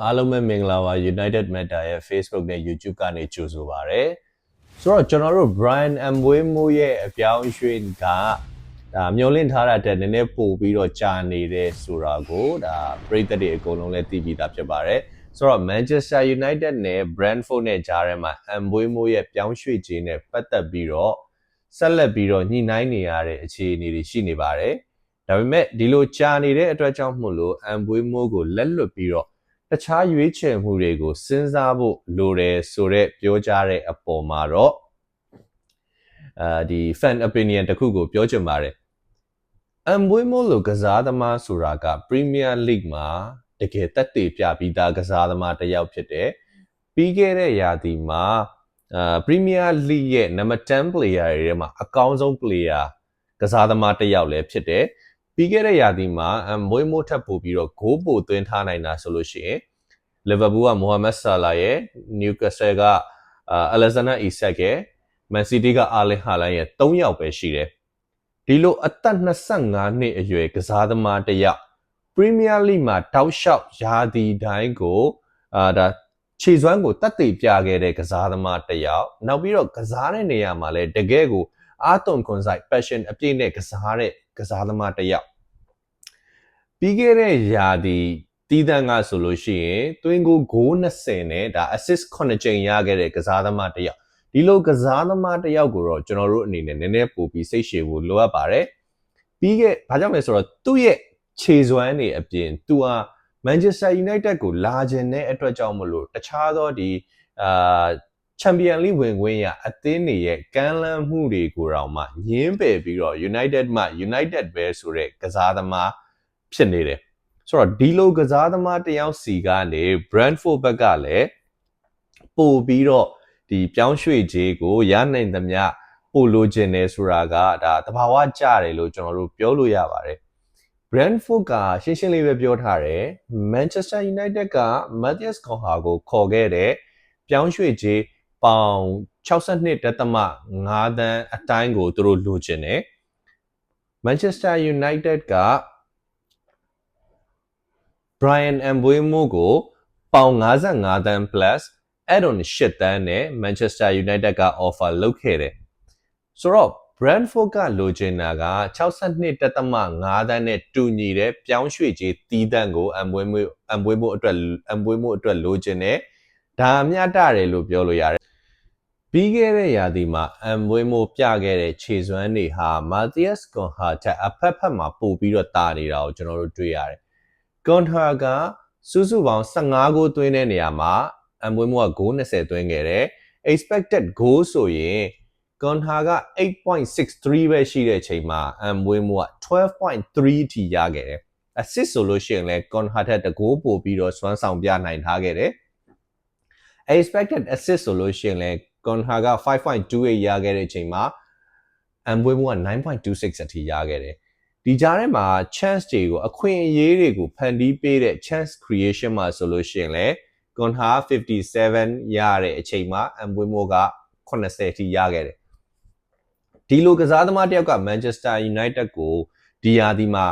အားလုံးပဲမင်္ဂလာပါ United Meta ရဲ့ Facebook နဲ့ YouTube ကနေကြိုဆိုပါရစေ။ဆိုတော့ကျွန်တော်တို့ Brian Mbeumo ရဲ့အပြောင်းအရွှေ့ကဒါမျောလင့်ထားတာတက်နည်းနည်းပို့ပြီးတော့ကြာနေတဲ့ဆိုတာကိုဒါပရိသတ်တွေအကုန်လုံးလည်းသိပြီးသားဖြစ်ပါတယ်။ဆိုတော့ Manchester United နဲ့ Brentford နဲ့ကြားထဲမှာ Mbeumo ရဲ့ပြောင်းရွှေ့ခြင်းနဲ့ပတ်သက်ပြီးတော့ဆက်လက်ပြီးတော့ညှိနှိုင်းနေရတဲ့အခြေအနေတွေရှိနေပါတယ်။ဒါပေမဲ့ဒီလိုကြာနေတဲ့အတွက်ကြောင့်မို့လို့ Mbeumo ကိုလက်လွတ်ပြီးတော့တခြားရွေးချယ်မှုတွေကိုစဉ်းစားဖို့လိုတယ်ဆိုတဲ့ပြောကြားတဲ့အပေါ်မှာတော့ဒီ fan opinion တခုကိုပြောချင်ပါတယ်။ Mbeumo လိုကစားသမားဆိုတာက Premier League မှာတကယ်တက်တည်ပြပြီးသားကစားသမားတစ်ယောက်ဖြစ်တယ်။ပြီးခဲ့တဲ့ရာသီမှာPremier League ရဲ့ number 10 player တွေထဲမှာအကောင်းဆုံး player ကစားသမားတစ်ယောက်လည်းဖြစ်တယ်။ပြီးခဲ့တဲ့ရာသီမှာMbeumo ထပ်ပို့ပြီးတော့ဂိုးပိုသွင်းထားနိုင်တာဆိုလို့ရှိရင်Liverpool က Mohamed Salah ရဲ့ Newcastle ကAlexander Isak ရဲ့ Man City က Erling Haaland ရဲ့3ယောက်ပဲရှိတယ်ဒီလိုအသက်25နှစ်အရွယ်ကစားသမားတစ်ယောက် Premier League မှာတောက်လျှောက်ရာသီတိုင်းကိုဒါခြေစွမ်းကိုတက်တည်ပြခဲ့တဲ့ကစားသမားတစ်ယောက်နောက်ပြီးတော့ကစားတဲ့နေရာမှာလည်းတကယ်ကိုအားသွန်ခွန်ဆိုင် passion အပြည့်နဲ့ကစားတဲ့ကစားသမားတစ်ယောက်ပြီးခဲ့တဲ့ရာသီတီးတန်းကဆိုလို့ရှိရင်သွင်းကို20နဲ့ဒါ assist 9ကြိမ်ရခဲ့တဲ့ကစားသမားတစ်ယောက်ဒီလိုကစားသမားတစ်ယောက်ကိုတော့ကျွန်တော်တို့အနေနဲ့နည်းနည်းပို့ပြီးစိတ်ရှည်ဖို့လိုအပ်ပါတယ်ပြီးခဲ့ဘာကြောင့်လဲဆိုတော့သူ့ရဲ့ခြေစွမ်းတွေအပြင်သူဟာ Manchester United ကိုလာခြင်းတဲ့အတွက်ကြောင့်မလို့တခြားသောဒီChampions League ဝင်ခွင့်ရအသင်းတွေရဲ့ကမ်းလှမ်းမှုတွေကိုတော့မှညင်းပယ်ပြီးတော့ United မှ United ပဲဆိုတဲ့ကစားသမားဖြစ်နေတယ်ဆိုတော့ဒီလိုကစားသမားတယောက်စီကနေ Brentford ဘက်ကလည်းပို့ပြီးတော့ဒီပြောင်းရွှေ့ခြင်းကိုရနိုင်သမျှပို့လိုချင်တယ်ဆိုတာကဒါတဘာဝကျတယ်လို့ကျွန်တော်တို့ပြောလို့ရပါတယ် Brentford ကရှင်းရှင်းလေးပဲပြောထားတယ် Manchester United က Matthias Cunha ကိုခေါ်ခဲ့တဲ့ပြောင်းရွှေ့ခြင်းပေါင်62.5 သန်းအတိုင်းကိုသူတို့လိုချင်တယ် Manchester United ကBrian Mbeumo ကိုပေါင်55သန်း plus add-on 8သန်းနဲ့ Manchester United က offer လုပ်ခဲ့တယ်ဆိုတော့ Brentford ကလိုချင်တာက62.5သန်းနဲ့တူညီတဲ့ပြောင်းရွှေ့ခြင်းတီးတန်းကို Mbeumo အတွက်လိုချင်တယ်ဒါမျှတတယ်လို့ပြောလို့ရတယ်ပြီးခဲ့တဲ့ရာသီမှာ Mbeumo ပြခဲ့တဲ့ခြေစွမ်းတွေဟာ Matthias Cunha ချက်အဖက်ဖက်မှာပို့ပြီးတော့တာနေတာကိုကျွန်တော်တို့တွေ့ရတယ်Cunha ကစုစုပေါင်း15ဂိုးသွင်းတဲ့နေရာမှာMbeumo ကဂိုး20သွင်းခဲ့တယ် expected goal ဆိုရင် Cunha က 8.63 ပဲရှိတဲ့ချိန်မှာMbeumo က 12.3 ထိရခဲ့တယ် assist ဆိုလို့ရှိရင်လည်း Cunha ထက်တကိုးပို့ပြီးတော့စွမ်းဆောင်ပြနိုင်ထားခဲ့တယ် expected assist ဆိုလို့ရှိရင်လည်း Cunha က 5.28 ရခဲ့တဲ့ချိန်မှာMbeumo က 9.26 အထိရခဲ့တယ်ဒီကြားထဲမှာ chance တွေကိုအခွင့်အရေးတွေကိုဖန်တီးပေးတဲ့ chance creation မှာဆိုလို့ရှိရင်လည်း Cunha 57ရတဲ့အချိန်မှာMbeumo က80ထိရခဲ့တယ်ဒီလိုကစားသမားတစ်ယောက်က Manchester United ကိုဒီရာသီမှာ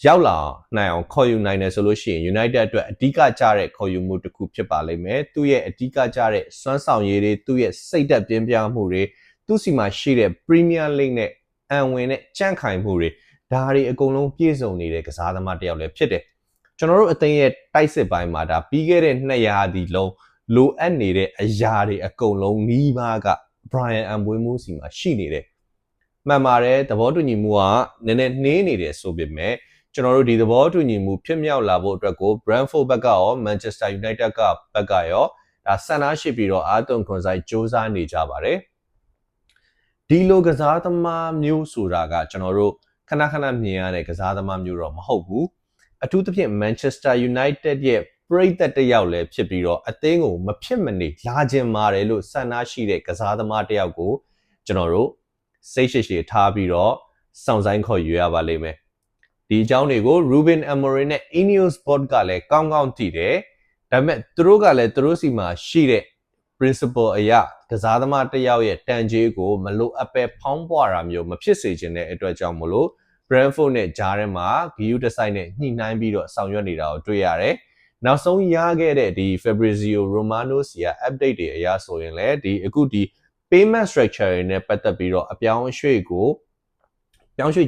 ရောက်လာနိုင်အောင်ခေါ်ယူနိုင်တယ်ဆိုလို့ရှိရင် United အတွက်အဓိကကျတဲ့ခေါ်ယူမှုတစ်ခုဖြစ်ပါလိမ့်မယ်သူ့ရဲ့အဓိကကျတဲ့စွမ်းဆောင်ရည်တွေသူ့ရဲ့စိတ်သက်ပြင်းပြမှုတွေသူ့စီမှာရှိတဲ့ Premier League နဲ့အံဝင်တဲ့ကြန့်ခိုင်မှုတွေဒါတွေအကုန်လုံးပြည့်စုံနေတဲ့ကစားသမားတစ်ယောက်လည်းဖြစ်တယ်ကျွန်တော်တို့အသင်းရဲ့တိုက်စစ်ပိုင်းမှာဒါပြီးခဲ့တဲ့2ရာသီလုံးလိုအပ်နေတဲ့အရာတွေအကုန်လုံးနီးပါးက Brian Mbeumo စီမှာရှိနေတယ်မှန်ပါတယ်သဘောတူညီမှုကနည်းနည်းနှေးနေတယ်ဆိုပေမဲ့ကျွန်တော်တို့ဒီသဘောတူညီမှုဖြစ်မြောက်လာဖို့အတွက်ကို Brentford ဘက်ကရော Manchester United ကဘက်ကရောဒါဆန္ဒရှိပြီးတော့အားသွန်ခွန်ဆိုင်စ조사နေကြပါတယ်ဒီလိုကစားသမားမျိုးဆိုတာကကျွန်တော်တို့ခဏခဏမြင်ရတဲ့ကစားသမားမျိုးတော့မဟုတ်ဘူးအထူးသဖြင့် Manchester United ရဲ့ပရိသတ်တစ်ယောက်လည်းဖြစ်ပြီးတော့အသင်းကိုမဖြစ်မနေလာခြင်းပါတယ်လို့ဆန္ဒရှိတဲ့ကစားသမားတစ်ယောက်ကိုကျွန်တော်တို့စိတ်ရှိထားပြီးတော့စောင့်ဆိုင်ခေါ်ယူရပါလိမ့်မယ်ဒီအကြောင်းတွေကို Ruben Amorim နဲ့ Ineos Sport ကလည်းကောင်းကောင်းသိတယ်ဒါပေမဲ့သူတို့ကလည်းသူတို့စီမှာရှိတဲ့ principle အရာကစားသမားတစ်ယောက်ရဲ့တန်ကြေးကိုမလိုအပ်ပဲဖောင်းပွားတာမျိုးမဖြစ်စေချင်တဲ့အတွက်ကြောင့်မလို့ Brentford နဲ့ဂျားထဲမှာဂီယူတဆိုင်နဲ့ညှိနှိုင်းပြီးတော့ဆောင်ရွက်နေတာကိုတွေ့ရတယ် နောက်ဆုံးရခဲ့တဲ့ဒီ Fabrizio Romano စီက update တွေအရဆိုရင်လည်းဒီအခုဒီ payment structure တွေနဲ့ပတ်သက်ပြီးတော့အပြောင်းအရွှေ့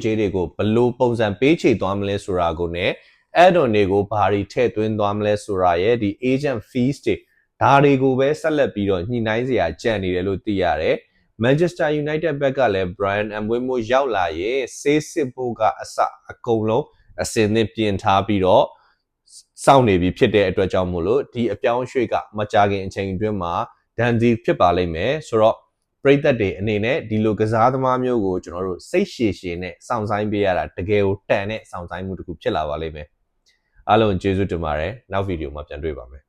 ကြေးတွေကိုဘယ်လိုပုံစံပေးချေသွားမလဲဆိုတာကိုနဲ့ add-on တွေကိုဘာတွေထည့်သွင်းသွားမလဲဆိုတာရဲ့ဒီ agent fees တွေဒါတွေကိုပဲဆက်လက်ပြီးတော့ညှိနှိုင်းစရာကြံနေတယ်လို့သိရတယ်။ Manchester United ဘက်ကလည်း Bryan Mbeumo ရောက်လာရင်ဆေးစစ်ဖို့ကအစအကုန်လုံးအစင်းသင့်ပြင်ထားပြီးတော့စောင့်နေပြီဖြစ်တဲ့အတွက်ကြောင့်မို့လို့ဒီအပြောင်းအရွှေ့ကမကြာခင်အချိန်အတွင်းမှာဒန်ဒီဖြစ်ပါလိမ့်မယ်ဆိုတော့ပရိသတ်တွေအနေနဲ့ဒီလိုကစားသမားမျိုးကိုကျွန်တော်တို့စိတ်ရှည်ရှည်နဲ့စောင့်ဆိုင်ပေးရတာတကယ်ကိုတန်တဲ့စောင့်ဆိုင်မှုတစ်ခုဖြစ်လာပါလိမ့်မယ်အားလုံးကျေးဇူးတင်ပါတယ်နောက်ဗီဒီယိုမှာပြန်တွေ့ပါမယ်